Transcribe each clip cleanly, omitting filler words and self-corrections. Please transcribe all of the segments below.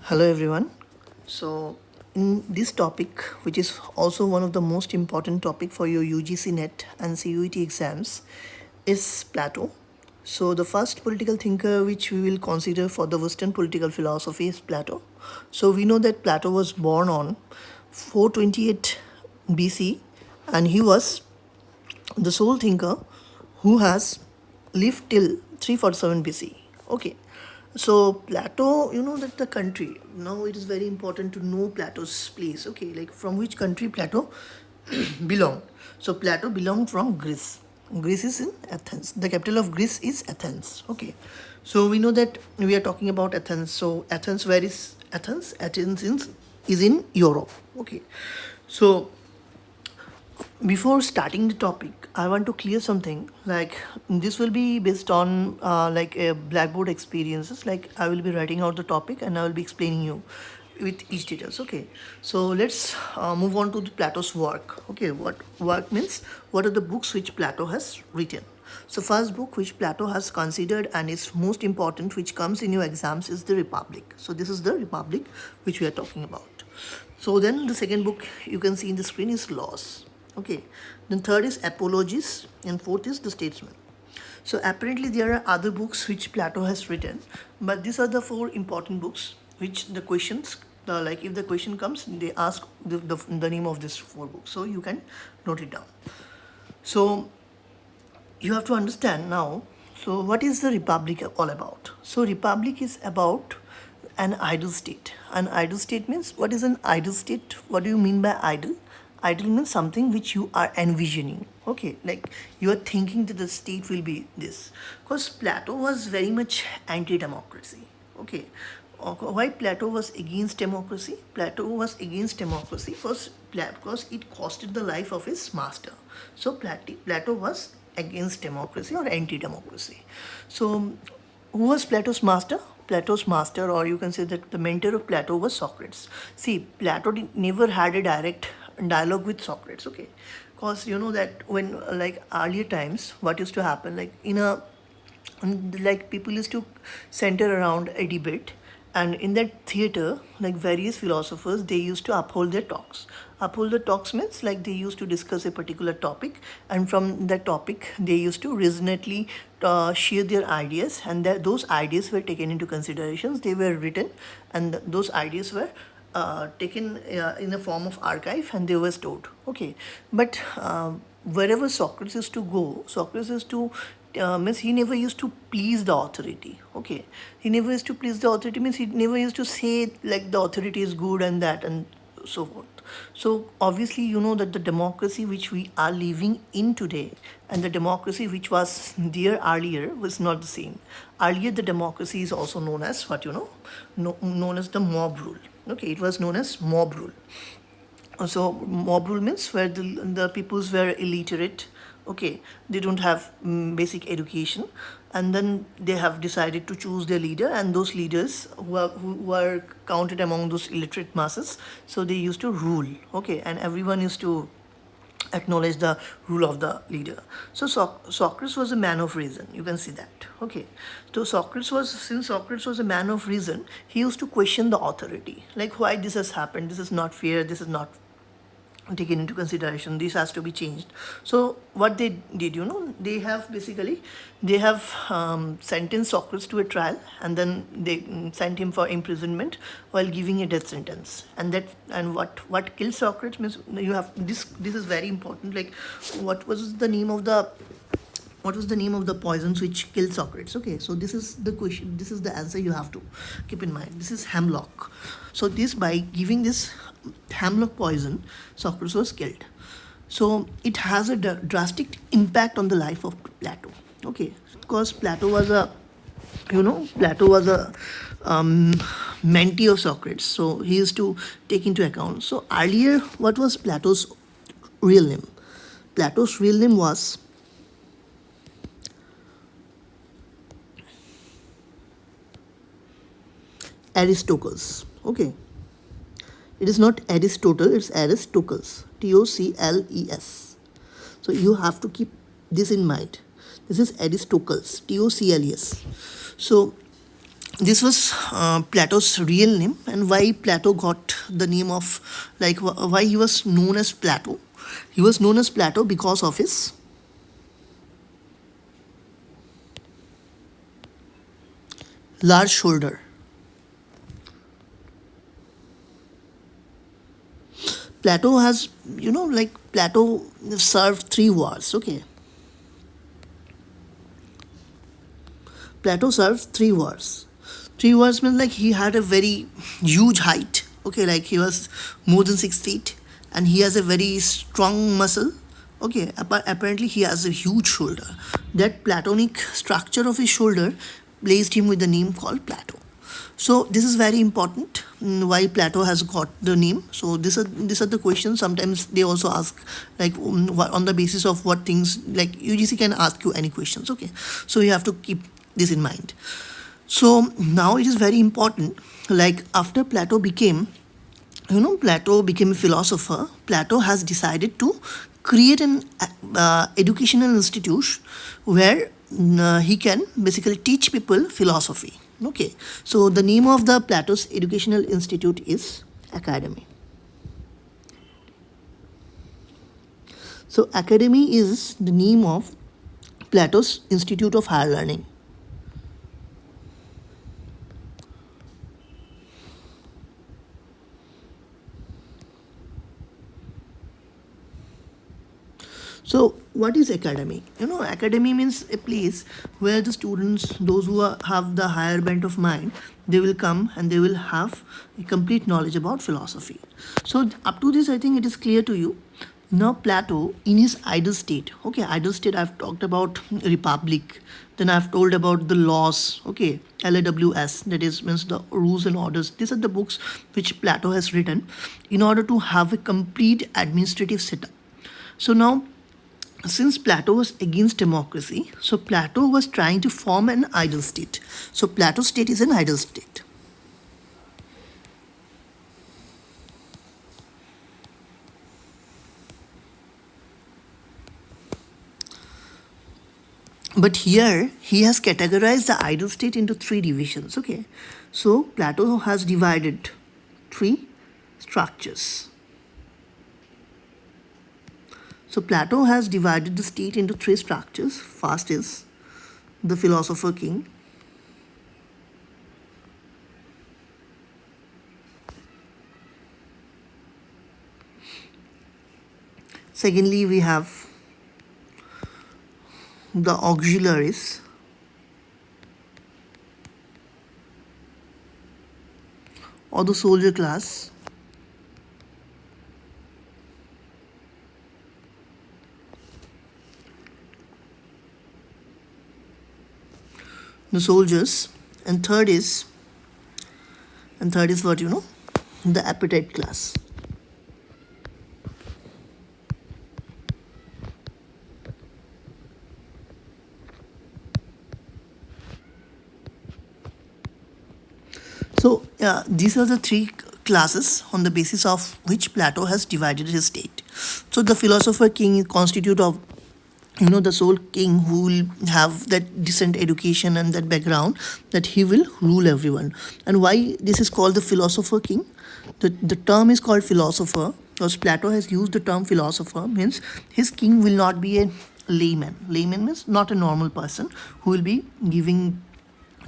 Hello everyone. So in this topic, which is also one of the most important topic for your UGC NET and CUET exams, is Plato. So the first political thinker which we will consider for the Western political philosophy is Plato. So we know that Plato was born on 428 BC and he was the sole thinker who has lived till 347 BC. Okay. So Plato, you know that the country, now it is very important to know Plato's place. Okay, like from which country Plato belonged. So Plato belonged from Greece. Greece is in Athens. The capital of Greece is Athens. Okay. So we know that we are talking about Athens. So Athens, where is Athens? Is in Europe. Okay. So before starting the topic, I want to clear something. Like this will be based on like a blackboard experiences. Like I will be writing out the topic and I will be explaining you with each details. Okay, so let's move on to the Plato's work. Okay, what work means? What are the books which Plato has written? So first book which Plato has considered and is most important, which comes in your exams, is the Republic. So this is the Republic which we are talking about. So then the second book you can see in the screen is Laws. Okay, then third is Apologies, and fourth is The Statesman. So apparently there are other books which Plato has written, but these are the four important books which the questions, like if the question comes, they ask the name of these four books. So you can note it down. So you have to understand now. So what is the Republic all about? So Republic is about an ideal state. An ideal state means, what is an ideal state? What do you mean by ideal? Ideal means something which you are envisioning. Okay, like you are thinking that the state will be this. Because Plato was very much anti-democracy. Okay, why Plato was against democracy? Plato was against democracy because it costed the life of his master. So Plato was against democracy or anti-democracy. So who was Plato's master? Plato's master, or you can say that the mentor of Plato, was Socrates. See, Plato never had a direct dialogue with Socrates. Okay, because you know that when like earlier times, what used to happen, like in a like people used to center around a debate, and in that theater, like various philosophers, they used to uphold their talks. Uphold the talks means like they used to discuss a particular topic, and from that topic they used to reasonably share their ideas, and those ideas were taken into considerations. They were written, and those ideas were taken in the form of archive, and they were stored. Okay, but wherever Socrates used to go, Socrates used to means he never used to please the authority. Okay, he never used to please the authority means he never used to say like the authority is good and that and so forth. So obviously you know that the democracy which we are living in today and the democracy which was there earlier was not the same. Earlier the democracy is also known as what, you know, known as the mob rule. Okay, it was known as mob rule. So mob rule means where the peoples were illiterate. Okay, they don't have basic education, and then they have decided to choose their leader, and those leaders who are counted among those illiterate masses, so they used to rule. Okay, and everyone used to acknowledge the rule of the leader. So Socrates was a man of reason. You can see that. Okay. So since Socrates was a man of reason, he used to question the authority. Like why this has happened, this is not fair, this is not taken into consideration, this has to be changed. So what they did, you know, they have sentenced Socrates to a trial, and then they sent him for imprisonment while giving a death sentence. And what killed Socrates means, you have this is very important. Like what was the name of the poisons which killed Socrates? Okay, so this is the question, this is the answer you have to keep in mind. This is hemlock. So this, by giving this hemlock poison, Socrates was killed. So it has a drastic impact on the life of Plato. Okay, because Plato was a mentee of Socrates, so he used to take into account. So earlier, what was Plato's real name? Plato's real name was Aristocles. Okay, it is not Aristotle, it's Aristocles. Tocles. So you have to keep this in mind. This is Aristocles. Tocles. So This was Plato's real name, and why Plato got the name of, like, why he was known as Plato. He was known as Plato because of his large shoulder. Plato has, like, Plato served 3 wars. Okay, Plato served 3 wars. 3 wars means like he had a very huge height. Okay, like he was more than 6 feet, and he has a very strong muscle. Okay, but apparently he has a huge shoulder. That Platonic structure of his shoulder placed him with the name called Plato. So this is very important, why Plato has got the name. So these are the questions. Sometimes they also ask, like, on the basis of what things, like UGC can ask you any questions. Okay, so you have to keep this in mind. So now it is very important. Like after Plato became, Plato became a philosopher. Plato has decided to create an educational institute where he can basically teach people philosophy. Okay, so the name of the Plato's educational institute is Academy. So Academy is the name of Plato's Institute of Higher Learning. So, what is academy? Academy means a place where the students, those who have the higher bent of mind, they will come and they will have a complete knowledge about philosophy. So, up to this, I think it is clear to you. Now, Plato, in his idle state, okay, idle state, I've talked about republic, then I've told about the laws, okay, LAWS, that is, means the rules and orders. These are the books which Plato has written in order to have a complete administrative setup. So, now since Plato was against democracy, so Plato was trying to form an ideal state. So Plato's state is an ideal state. But here he has categorized the ideal state into 3 divisions. Okay, so Plato has divided 3 structures. So Plato has divided the state into 3 structures. First is the philosopher king. Secondly, we have the auxiliaries. Or the soldier class. The soldiers. And third is what, the appetite class. So these are the 3 classes on the basis of which Plato has divided his state. So the philosopher king is constitute of, the sole king who will have that decent education and that background, that he will rule everyone. And why this is called the philosopher king? The term is called philosopher because Plato has used the term philosopher, means his king will not be a layman. Layman means not a normal person who will be giving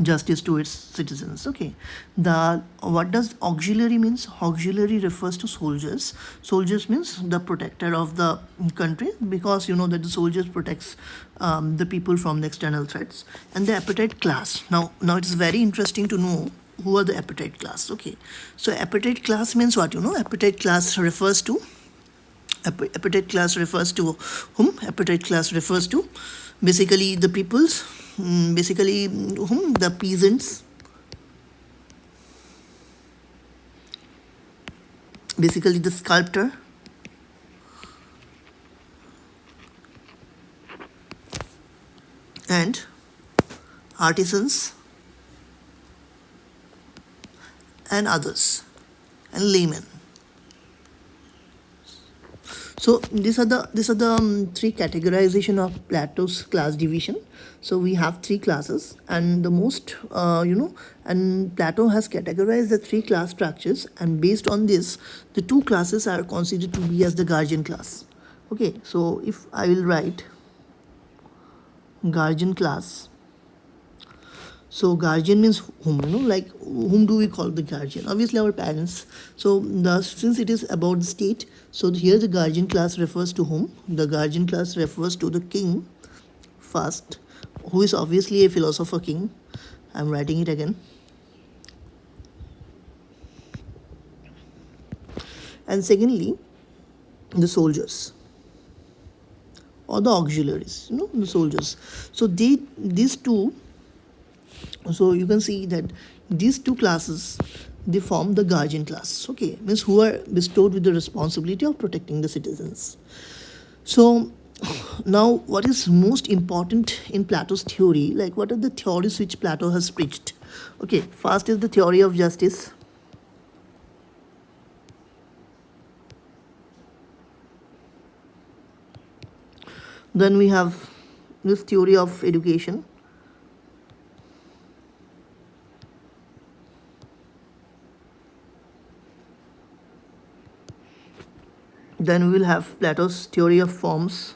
justice to its citizens. Okay, the what does auxiliary means? Auxiliary refers to soldiers. Soldiers means the protector of the country, because that the soldiers protects the people from the external threats. And the appetite class, now it is very interesting to know who are the appetite class. Okay, so appetite class means what? Appetite class refers to appetite class refers to whom? Appetite class refers to basically the peoples, basically whom? The peasants, basically the sculptor, and artisans, and others, and laymen. So these are the three categorization of Plato's class division. So we have three classes, and the most and Plato has categorized the three class structures, and based on this, the two classes are considered to be as the guardian class. Okay, so if I will write guardian class, so guardian means whom, like whom do we call the guardian? Obviously our parents. So since it is about the state, so here the guardian class refers to whom? The guardian class refers to the king first, who is obviously a philosopher king. I'm writing it again. And secondly, the soldiers or the auxiliaries, the soldiers. So these two, so you can see that these two classes, they form the guardian class. Okay, means who are bestowed with the responsibility of protecting the citizens. So now what is most important in Plato's theory, like what are the theories which Plato has preached? Okay, first is the theory of justice. Then we have this theory of education. Then we will have Plato's theory of forms.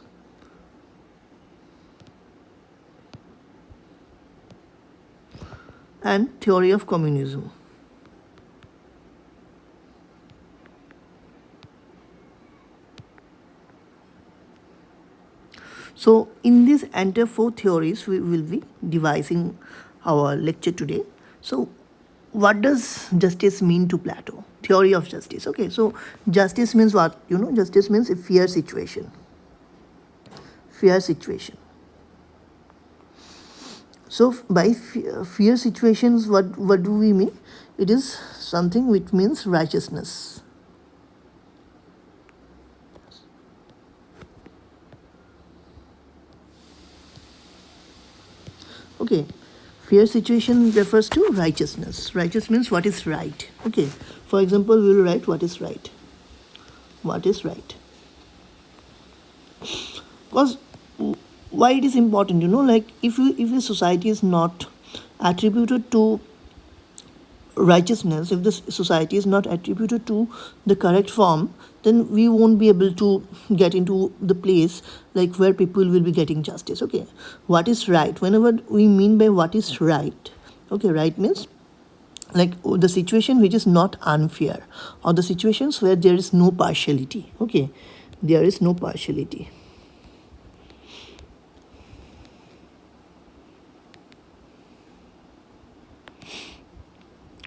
And theory of communism. So in these entire four theories, we will be devising our lecture today. So what does justice mean to Plato? Theory of justice. Okay, so justice means what? Justice means a fair situation. Fair situation. So by fair situations, what do we mean? It is something which means righteousness. Okay, fair situation refers to righteousness. Righteous means what is right. Okay, for example, we will write what is right. What is right? Because why it is important, like if a society is not attributed to righteousness, if the society is not attributed to the correct form, then we won't be able to get into the place like where people will be getting justice. Okay, what is right? Whenever we mean by what is right, okay, right means like the situation which is not unfair, or the situations where there is no partiality. Okay, there is no partiality.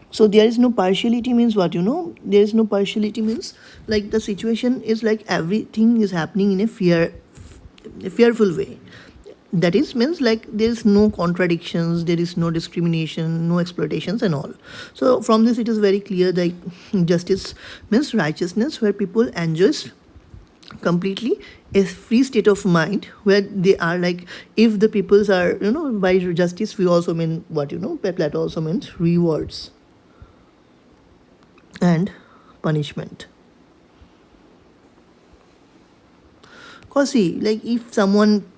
So there is no partiality means what? There is no partiality means like the situation is like everything is happening in a fearful way. That is means like there is no contradictions, there is no discrimination, no exploitations and all. So from this it is very clear that justice means righteousness, where people enjoys completely a free state of mind, where they are like, if the peoples are, by justice we also mean what, Plato also means rewards and punishment. Because see, like if someone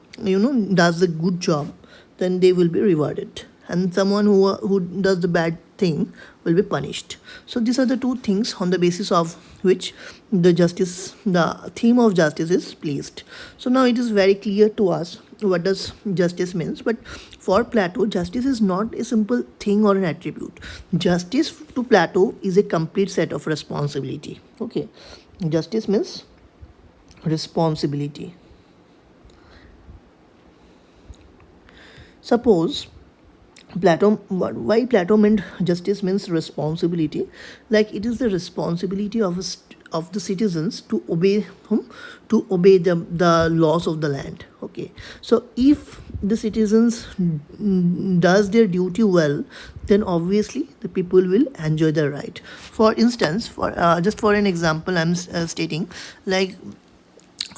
does a good job, then they will be rewarded, and someone who does the bad thing will be punished. So these are the two things on the basis of which the theme of justice is placed. So now it is very clear to us what does justice means. But for Plato, justice is not a simple thing or an attribute. Justice to Plato is a complete set of responsibility. Okay, justice means responsibility. Suppose why Plato meant justice means responsibility, like it is the responsibility of the citizens to obey whom? To obey the laws of the land. Okay, so if the citizens does their duty well, then obviously the people will enjoy their right. For instance, for just for an example, I'm stating like,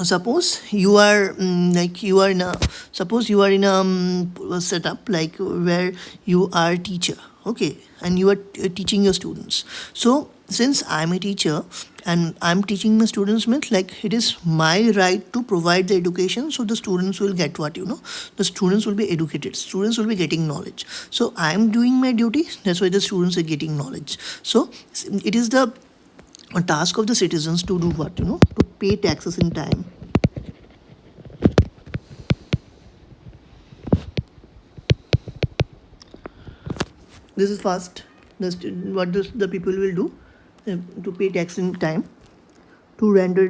suppose you are like you are in a suppose you are in a setup like where you are a teacher. Okay, and you are teaching your students. So since I'm a teacher and I'm teaching my students math, like it is my right to provide the education so the students will get what the students will be educated, students will be getting knowledge. So I'm doing my duty, that's why the students are getting knowledge. So it is the task of the citizens to do what to pay taxes in time. This is first. What the people will do to pay tax in time, to render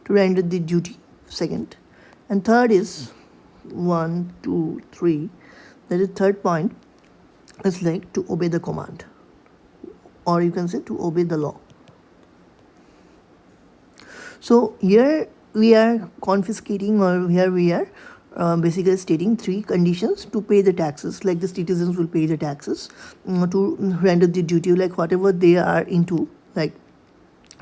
the duty. Second, and third is 1, 2, 3. That is third point. Is like to obey the command, or you can say to obey the law. So here we are confiscating, or here we are basically stating three conditions to pay the taxes. Like the citizens will pay the taxes to render the duty, like whatever they are into, like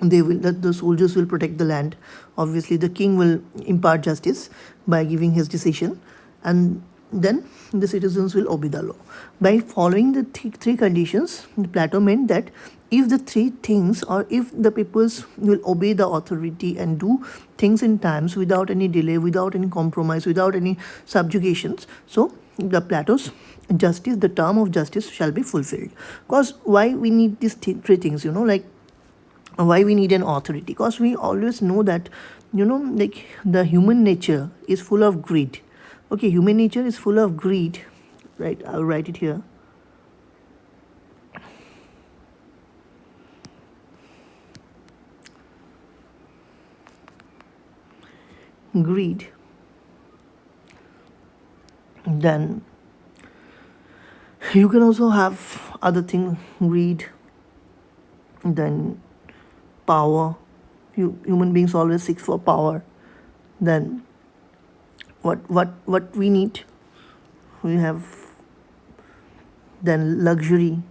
they will, that the soldiers will protect the land. Obviously the king will impart justice by giving his decision, and then the citizens will obey the law. By following the three conditions, Plato meant that if the three things, or if the peoples will obey the authority and do things in times without any delay, without any compromise, without any subjugations, so the Plato's justice, the term of justice shall be fulfilled. Because why we need these three things, like why we need an authority? Because we always know that like the human nature is full of greed. Okay, human nature is full of greed, right? I'll write it here. Greed. Then you can also have other thing, greed, then power. Human beings always seek for power. Then what we need, we have then luxury.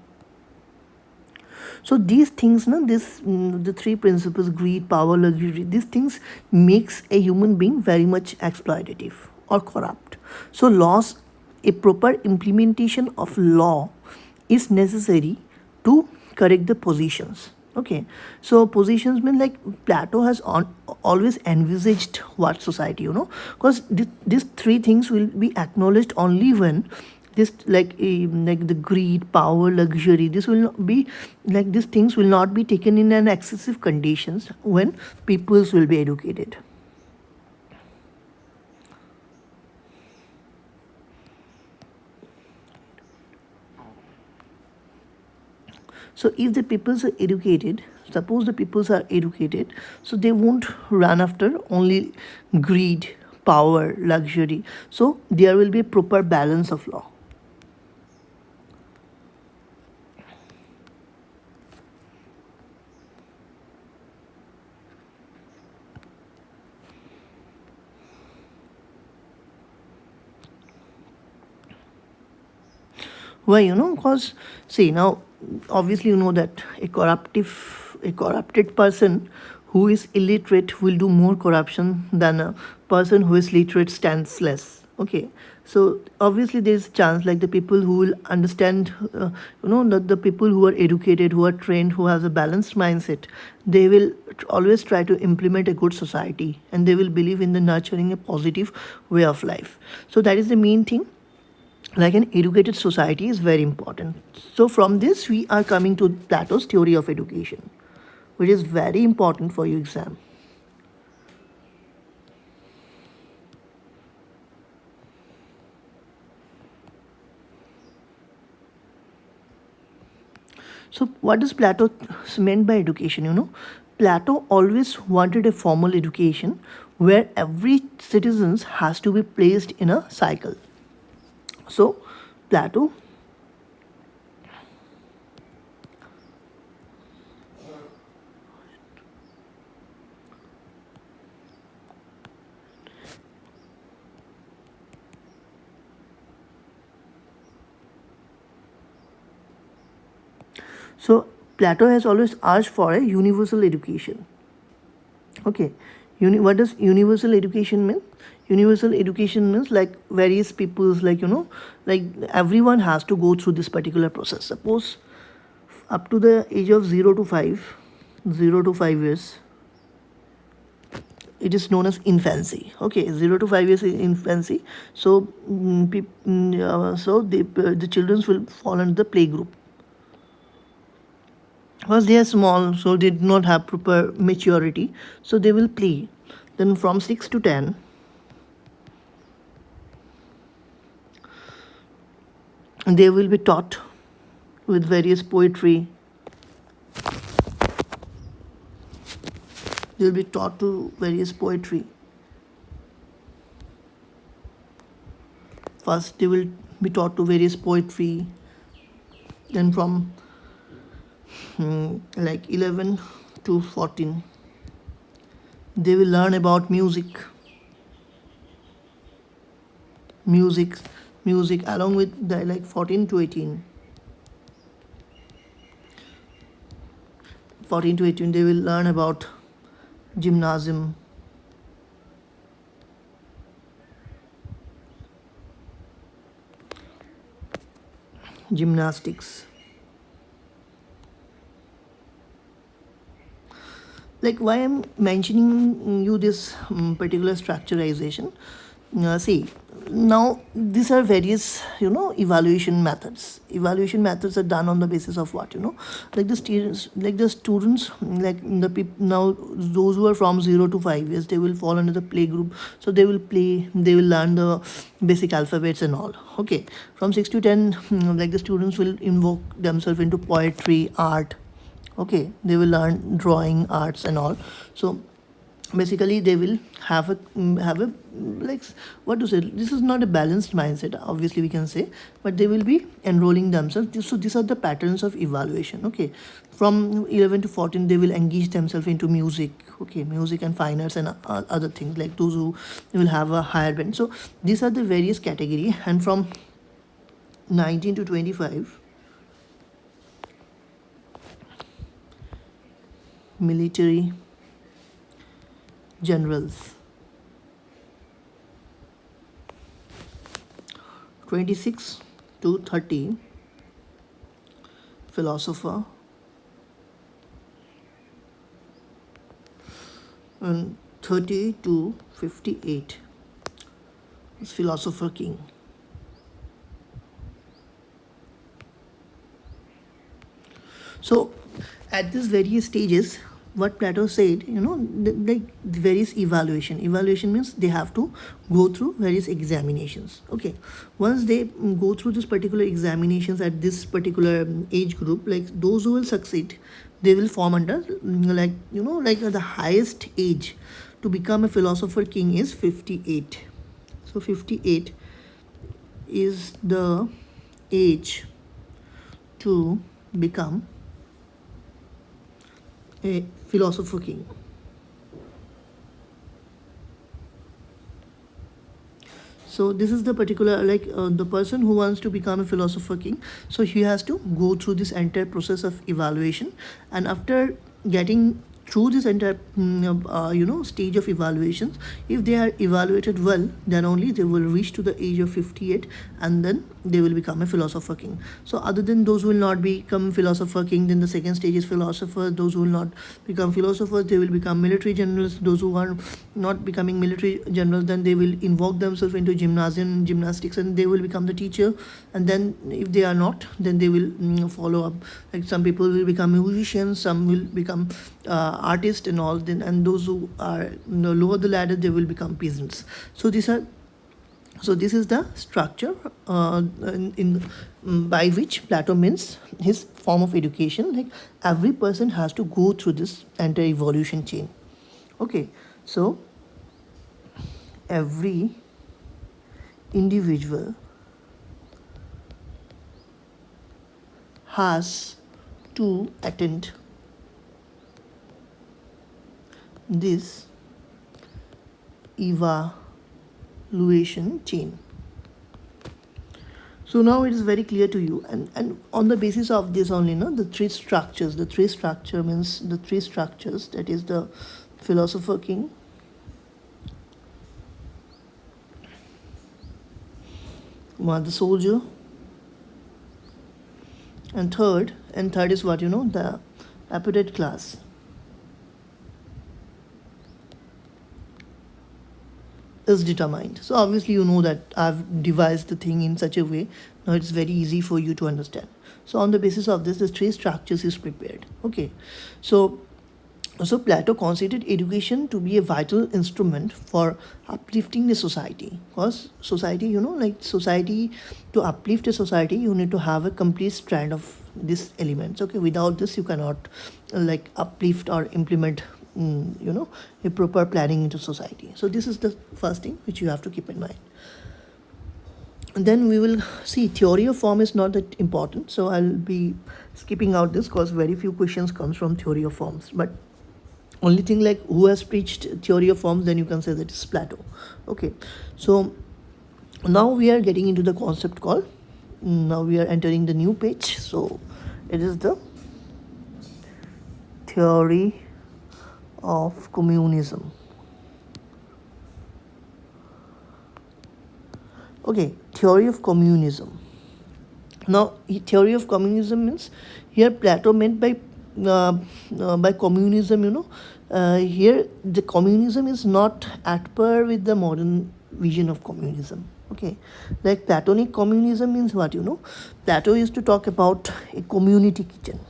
So these things, the three principles, greed, power, luxury, these things makes a human being very much exploitative or corrupt. So laws, a proper implementation of law is necessary to correct the positions. Okay, so positions mean like Plato has always envisaged what society, because these three things will be acknowledged only when this, like the greed, power, luxury, this will not be like, these things will not be taken in an excessive conditions when peoples will be educated. So if the peoples are educated, suppose the peoples are educated, so they won't run after only greed, power, luxury. So there will be a proper balance of law. Why? Because see now, obviously that a corrupted person who is illiterate will do more corruption than a person who is literate stands less. Okay, so obviously there is chance, like the people who will understand, the people who are educated, who are trained, who have a balanced mindset, they will always try to implement a good society, and they will believe in the nurturing a positive way of life. So that is the main thing, like an educated society is very important. So from this we are coming to Plato's theory of education, which is very important for your exam. So what does Plato meant by education? Plato always wanted a formal education where every citizen has to be placed in a cycle. So Plato, Plato has always asked for a universal education. Okay, What does universal education mean? Universal education means like various people's, like, like everyone has to go through this particular process. Suppose up to the age of 0 to 5, 0 to 5 years, it is known as infancy. Okay, 0 to 5 years is infancy. So the children will fall under the play group. Because they are small, so they do not have proper maturity, so they will play. Then from 6 to 10, they will be taught with various poetry. They will be taught to various poetry. First, they will be taught to various poetry. Then from like 11 to 14, they will learn about music music along with the, like 14 to 18, 14 to 18 they will learn about gymnasium, gymnastics. Like, why I'm mentioning you this particular structurization, see, now these are various, evaluation methods are done on the basis of what, like the students, like the people now, those who are from 0 to 5 years, they will fall under the play group, so they will play, they will learn the basic alphabets and all. Okay, from 6 to 10, like the students will invoke themselves into poetry, art. Okay, they will learn drawing, arts and all. So basically they will have a like, what to say, this is not a balanced mindset, obviously we can say, but they will be enrolling themselves. So these are the patterns of evaluation. Okay, from 11 to 14 they will engage themselves into music. Okay, music and fine arts and other things, like those who will have a higher band. So these are the various category. And from 19 to 25, military generals. 26 to 30, philosopher. And 30 to 58 is philosopher king. So at these various stages, what Plato said, like the various evaluation. Evaluation means they have to go through various examinations. Okay, once they go through this particular examinations at this particular age group, like those who will succeed, they will form under, like, like the highest age to become a philosopher king is 58. So 58 is the age to become a philosopher king. So this is the particular, like, the person who wants to become a philosopher king, so he has to go through this entire process of evaluation. And after getting through this entire stage of evaluations, if they are evaluated well, then only they will reach to the age of 58, and then they will become a philosopher king. So other than those who will not become philosopher king, then the second stage is philosopher. Those who will not become philosophers, they will become military generals. Those who are not becoming military generals, then they will invoke themselves into gymnasium, gymnastics, and they will become the teacher. And then if they are not, then they will follow up. Like some people will become musicians, some will become artists and all. Then, and those who are lower the ladder, they will become peasants. So this is the structure by which Plato means his form of education. Like every person has to go through this entire evolution chain. Okay, so every individual has to attend this evaluation chain. So now it is very clear to you, and on the basis of this only, the three structures means the three structures, that is the philosopher king, the soldier, and third is what, the appetite class is determined. So obviously you know that I've devised the thing in such a way now it's very easy for you to understand. So on the basis of this, the three structures is prepared. Okay, so Plato considered education to be a vital instrument for uplifting the society. Because society, like society, to uplift a society, you need to have a complete strand of these elements. Okay, without this, you cannot like uplift or implement, a proper planning into society. So this is the first thing which you have to keep in mind. And then we will see theory of form is not that important, so I'll be skipping out this because very few questions comes from theory of forms. But only thing like who has preached theory of forms, then you can say that it's Plato. Okay, so now we are getting into the concept called, now we are entering the new page. So it is the theory of communism. Okay, theory of communism. Now, theory of communism means here Plato meant by communism. Here the communism is not at par with the modern vision of communism. Okay, like Platonic communism means what, Plato used to talk about a community kitchen.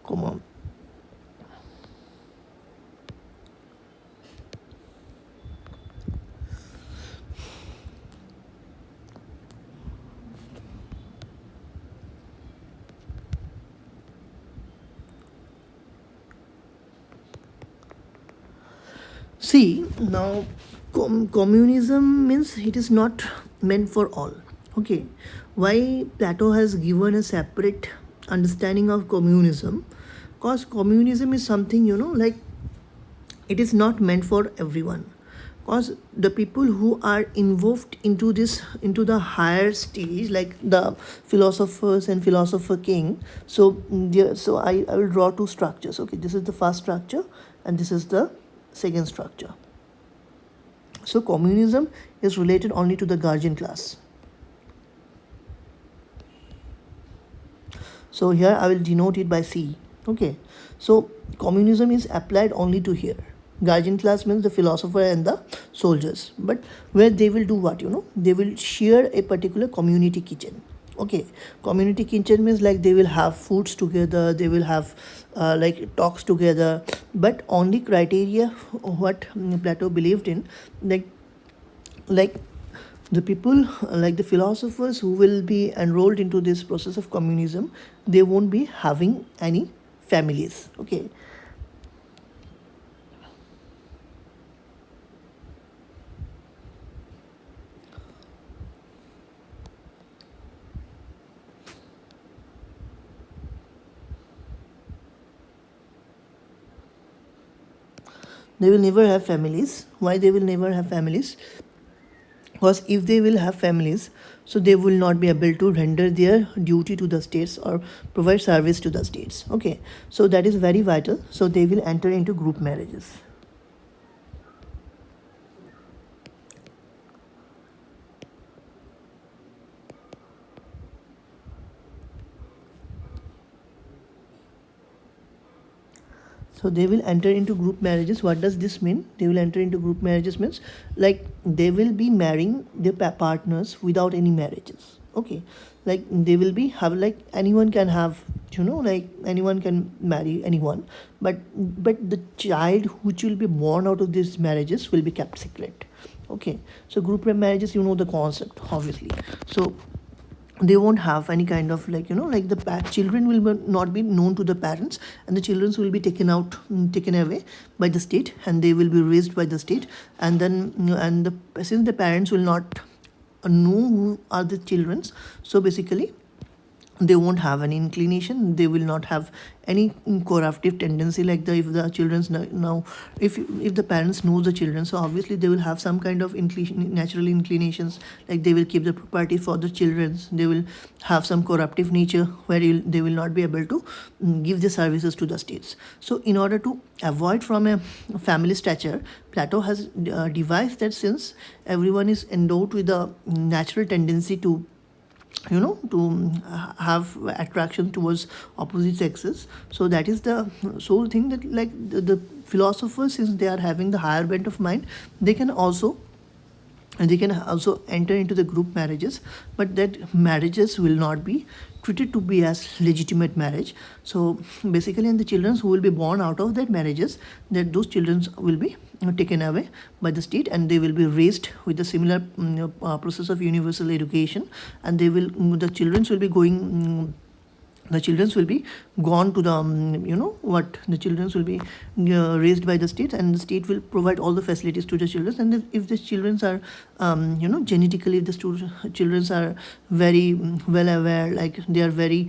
Come on. See, now communism means it is not meant for all. Okay, why Plato has given a separate understanding of communism? Because communism is something, like it is not meant for everyone. Because the people who are involved into this, into the higher stage, like the philosophers and philosopher king. So I will draw two structures. Okay, this is the first structure and this is the second structure. So communism is related only to the guardian class. So here I will denote it by C. Okay, so communism is applied only to here. Guardian class means the philosopher and the soldiers, but where they will do what, they will share a particular community kitchen. Okay, community kitchen means like they will have foods together, they will have like talks together, but only criteria what Plato believed in, like the people, like the philosophers who will be enrolled into this process of communism, they won't be having any families. Okay, they will never have families. Why they will never have families? Because if they will have families, so they will not be able to render their duty to the states or provide service to the states. Okay, so that is very vital. So they will enter into group marriages. So they will enter into group marriages. What does this mean? They will enter into group marriages means like they will be marrying their partners without any marriages. Okay, like they will be have, like anyone can have, like anyone can marry anyone, but the child which will be born out of these marriages will be kept secret. Okay, so group marriages, the concept obviously. So they won't have any kind of, like like the children will not be known to the parents, and the children will be taken away by the state, and they will be raised by the state. And then since the parents will not know who are the children, so basically they won't have any inclination, they will not have any corruptive tendency, like the if the children's now, if the parents know the children, so obviously they will have some kind of natural inclinations, like they will keep the property for the children, they will have some corruptive nature where they will not be able to give the services to the states. So in order to avoid from a family stature, Plato has devised that since everyone is endowed with a natural tendency to to have attraction towards opposite sexes, so that is the sole thing, that like the philosophers, since they are having the higher bent of mind, they can also enter into the group marriages, but that marriages will not be treated to be as legitimate marriage. So basically, and the children who will be born out of that marriages, that those children will be taken away by the state, and they will be raised with the similar process of universal education, and they will the children will be going the children will be gone to the what the children will be raised by the state, and the state will provide all the facilities to the children. And if the children are genetically, if the children are very well aware, like they are very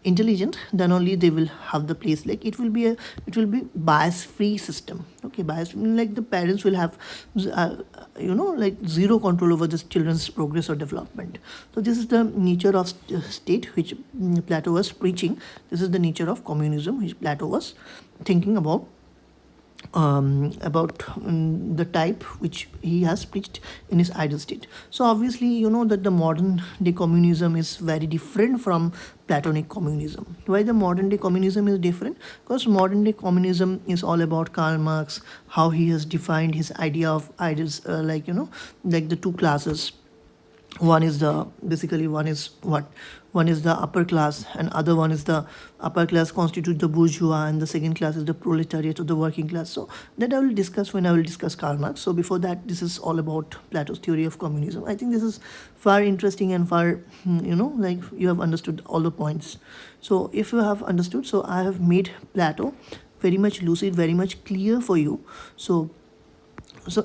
intelligent, then only they will have the place, like it will be bias free system. Okay, bias, like the parents will have like zero control over the children's progress or development. So this is the nature of state which Plato was preaching. This is the nature of communism which Plato was thinking about the type which he has preached in his ideal state. So obviously you know that the modern day communism is very different from Platonic communism. Why the modern day communism is different? Because modern day communism is all about Karl Marx, how he has defined his idea of ideas, like the two classes. One is the basically one is the upper class, and other one is the upper class constitute the bourgeois, and the second class is the proletariat or the working class. So that I will discuss when I will discuss Karl Marx. So before that, this is all about Plato's theory of communism. I think this is far interesting and far like you have understood all the points. So if you have understood, so I have made Plato very much lucid, very much clear for you. So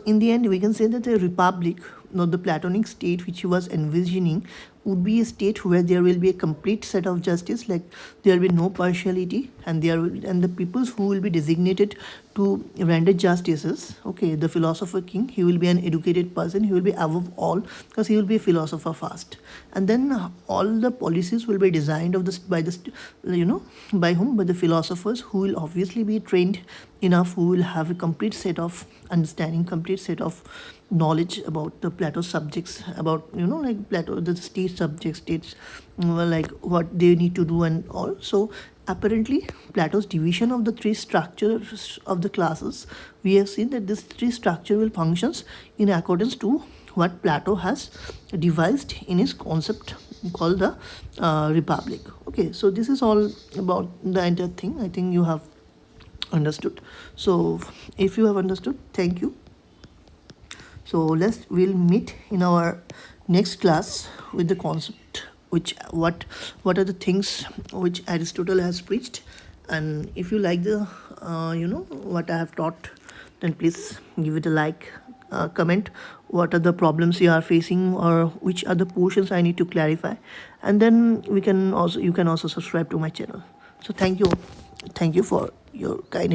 in the end, we can say that the republic, not the Platonic state which he was envisioning, would be a state where there will be a complete set of justice, like there will be no partiality, and and the peoples who will be designated to render justices. Okay, the philosopher king, he will be an educated person, he will be above all, because he will be a philosopher first, and then all the policies will be designed of this by the by whom, by the philosophers, who will obviously be trained enough, who will have a complete set of understanding, complete set of knowledge about the Plato subjects, about like Plato, the state subjects, states, like what they need to do and all. So apparently Plato's division of the three structures of the classes, we have seen that this three structure will functions in accordance to what Plato has devised in his concept called the republic. Okay, so this is all about the entire thing. I think you have understood. So if you have understood, thank you. So we'll meet in our next class with the concept which what are the things which Aristotle has preached. And if you like the what I have taught, then please give it a like, comment what are the problems you are facing, or which are the portions I need to clarify, and then you can also subscribe to my channel. So thank you for your kind